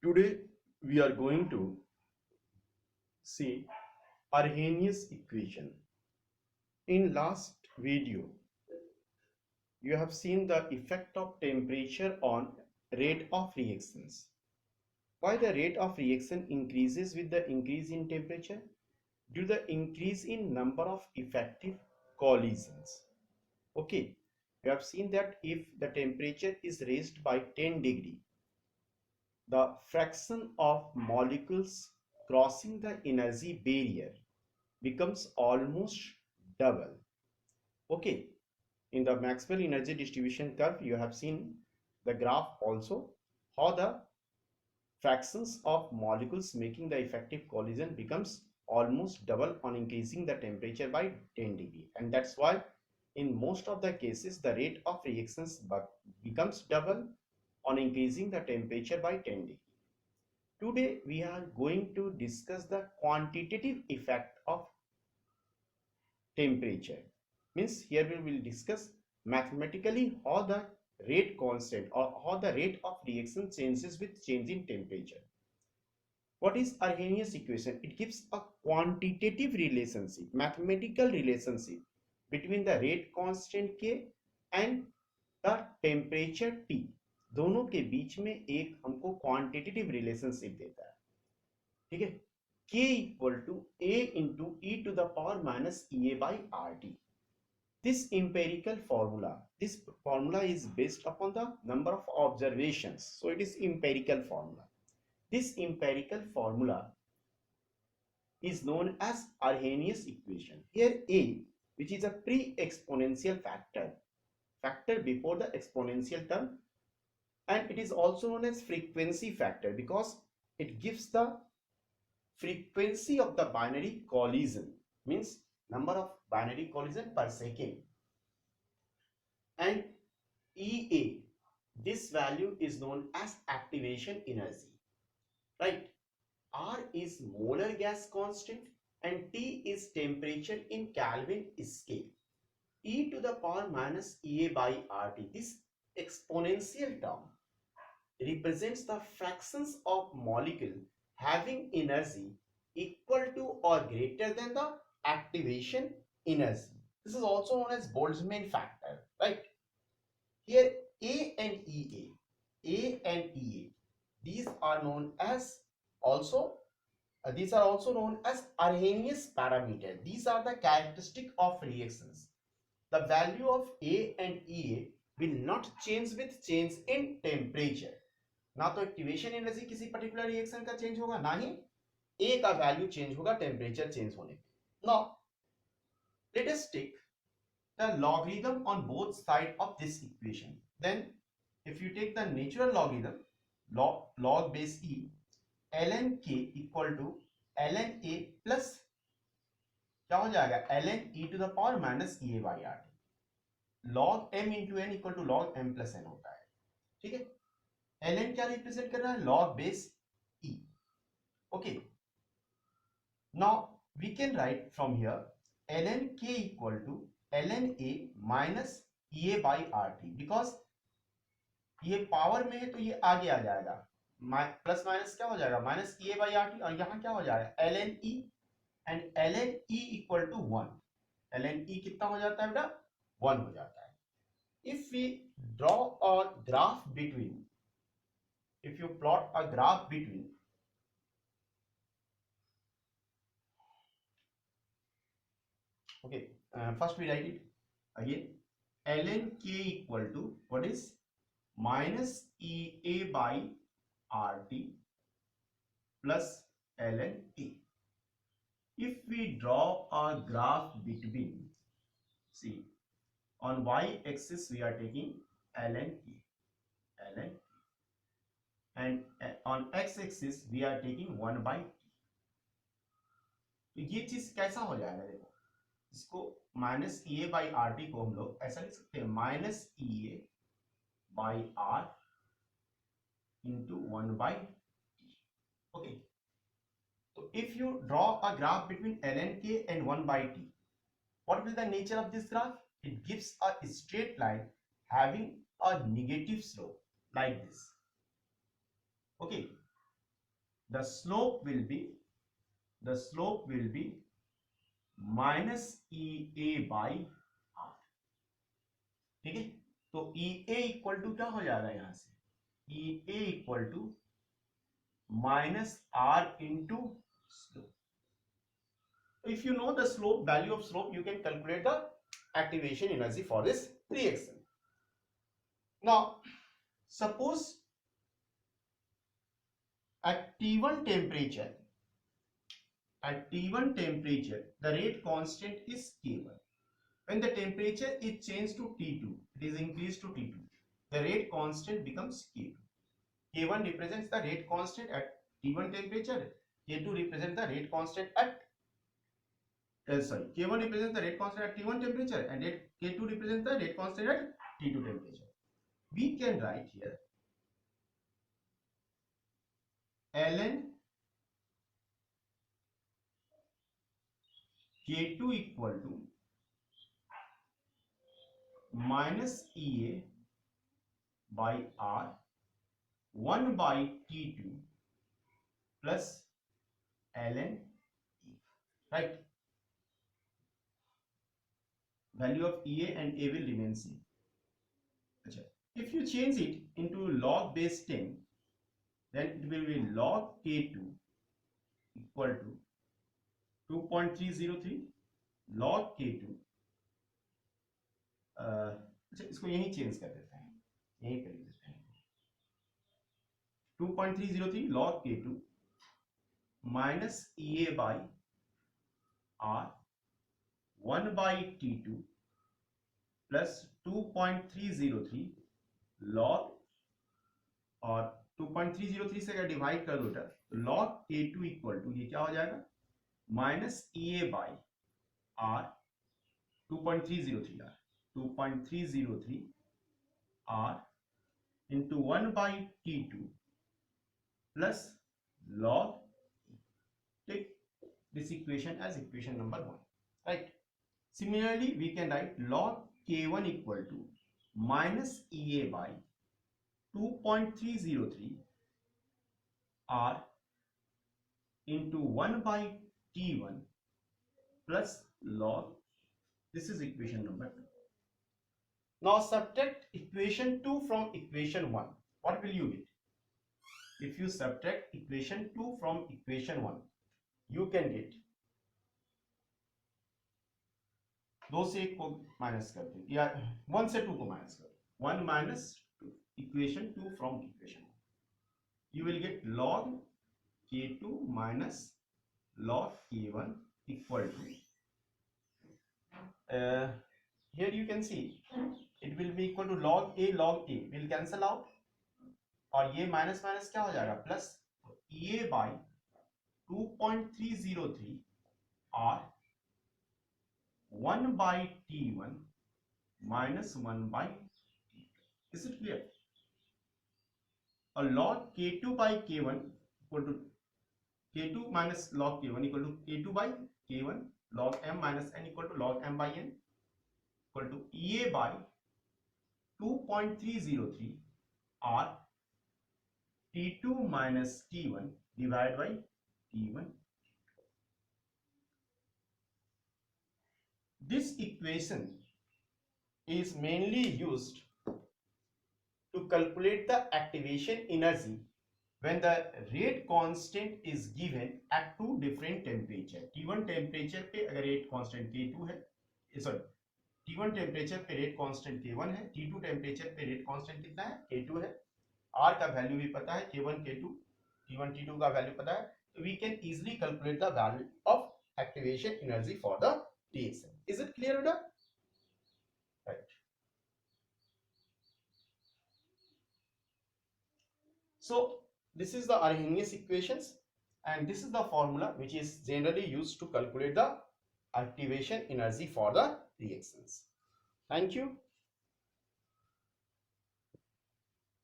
Today we are going to see Arrhenius equation. In last video, you have seen the effect of temperature on rate of reactions. Why the rate of reaction increases with the increase in temperature? Due to the increase in number of effective collisions. Okay, you have seen that if the temperature is raised by 10 degree, the fraction of molecules crossing the energy barrier becomes almost double. Okay, in the Maxwell energy distribution curve, you have seen the graph also how the fractions of molecules making the effective collision becomes almost double on increasing the temperature by 10 degree, and that's why in most of the cases the rate of reactions becomes double on increasing the temperature by 10 degree. Today we are going to discuss the quantitative effect of temperature. Means here we will discuss mathematically how the rate constant or how the rate of reaction changes with change in temperature. What is Arrhenius equation? It gives a quantitative relationship, mathematical relationship between the rate constant K and the temperature T. दोनों के बीच में एक हमको quantitative relationship देता है. ठीक है, K equal to A into e to the power minus EA by RT. This formula is based upon the number of observations, so it is empirical formula. This empirical formula is known as Arrhenius equation. Here A, which is a pre-exponential factor before the exponential term, and it is also known as frequency factor because it gives the frequency of the binary collision, means number of binary collision per second. And EA, this value is known as activation energy, right? R is molar gas constant and T is temperature in Kelvin scale. E to the power minus EA by RT, this exponential term represents the fractions of molecule having energy equal to or greater than the activation energy. This is also known as Boltzmann factor, right? Here A and EA, these are known as also these are also known as Arrhenius parameter. These are the characteristic of reactions. The value of A and EA will not change with change in temperature. ना तो activation energy किसी particular reaction का change होगा, ना ही A का value change होगा temperature change होने पे. Now let us take the logarithm on both side of this equation. Then if you take the natural logarithm log base e, ln k equal to ln a plus क्या हो जाएगा ln e to the power minus e by R. log m into n equal to log m plus n होता है. ठीक है, ln क्या represent कर रहा है, log base e. Okay, now we can write from here ln k equal to ln a minus ea by rt, because ये power में है तो ये आगे आ जाएगा, प्लस माइनस क्या हो जाएगा माइनस ea by rt, और यहाँ क्या हो जाएगा ln e, and ln e equal to 1. ln e कितना हो जाता है बेटा, 1 हो जाता है. If we draw a graph between, if you plot a graph between first we write it again, ln k equal to what is minus ea by rt plus ln t. If we draw a graph between, see, on y axis we are taking ln k, and on x axis we are taking 1 by t. तो ये चीज कैसा हो जाएगा, देखो इसको minus E A by R T को हम लोग ऐसा लिख सकते हैं minus E A by R into 1 by T. Okay, तो if you draw a graph between ln k and 1 by t, what will the nature of this graph? It gives a straight line having a negative slope like this. Okay, the slope will be minus EA by R. ठीक है, तो EA equal to क्या हो जाएगा यहां से, EA equal to minus R into slope. If you know the slope, value of slope, you can calculate the activation energy for this reaction. Now, suppose at T1 temperature, the rate constant is K1. When the temperature is changed to T2, it is increased to T2, the rate constant becomes K2. K1 represents the rate constant at T1 temperature, K2 represents the rate constant at K1 represents the rate constant at T1 temperature and K2 represents the rate constant at T2 temperature. We can write here ln K2 equal to minus EA by R 1 by T2 plus ln E, right? Value of EA and A will remain same. If you change it into log base 10, then it will be log K2 equal to 2.303 log K2. अच्छा, इसको यहीं change कर देते हैं, यहीं कर देते हैं, 2.303 log K2 minus EA by R 1 by T2 plus 2.303 log, और 2.303 से अगर डिवाइड कर दो तो log K2 इक्वल टू ये क्या हो जाएगा, minus EA by R 2.303 R into 1 by T2 plus log, take this equation as equation number 1, right? Similarly, we can write log K1 equal to minus EA by 2.303 R into 1 by T1 plus log, this is equation number 2. Now subtract equation 2 from equation 1. What will you get? If you subtract equation 2 from equation 1, you can get, दो से एक को minus कर दो या 1 से 2 को minus कर दो, 1 minus 2, equation 2 from equation 1, you will get log K2 minus log K1 equal to, here you can see it will be equal to log A will cancel out, और ये माइनस माइनस क्या हो जाएगा, plus EA by 2.303 R 1 by T1 minus 1 by T2. Is it clear? और log K2 by K1 equal to K2 minus log K1 equal to K2 by K1 log M minus N equal to log M by N equal to EA by 2.303 R T2 minus T1 divided by T1. This equation is mainly used to calculate the activation energy when the rate constant is given at two different temperature. T1 temperature पे अगर rate constant K2 है, sorry, T1 temperature पे rate constant K1 है, T2 temperature पे rate constant कितना है, K2 है, R का वैल्यू भी पता है, K1 K2, T1 T2 का वैल्यू पता है, तो we can easily calculate the value of activation energy for the reaction. Is it clear, Uda? Right. So this is the Arrhenius equations, and this is the formula which is generally used to calculate the activation energy for the reactions. Thank you.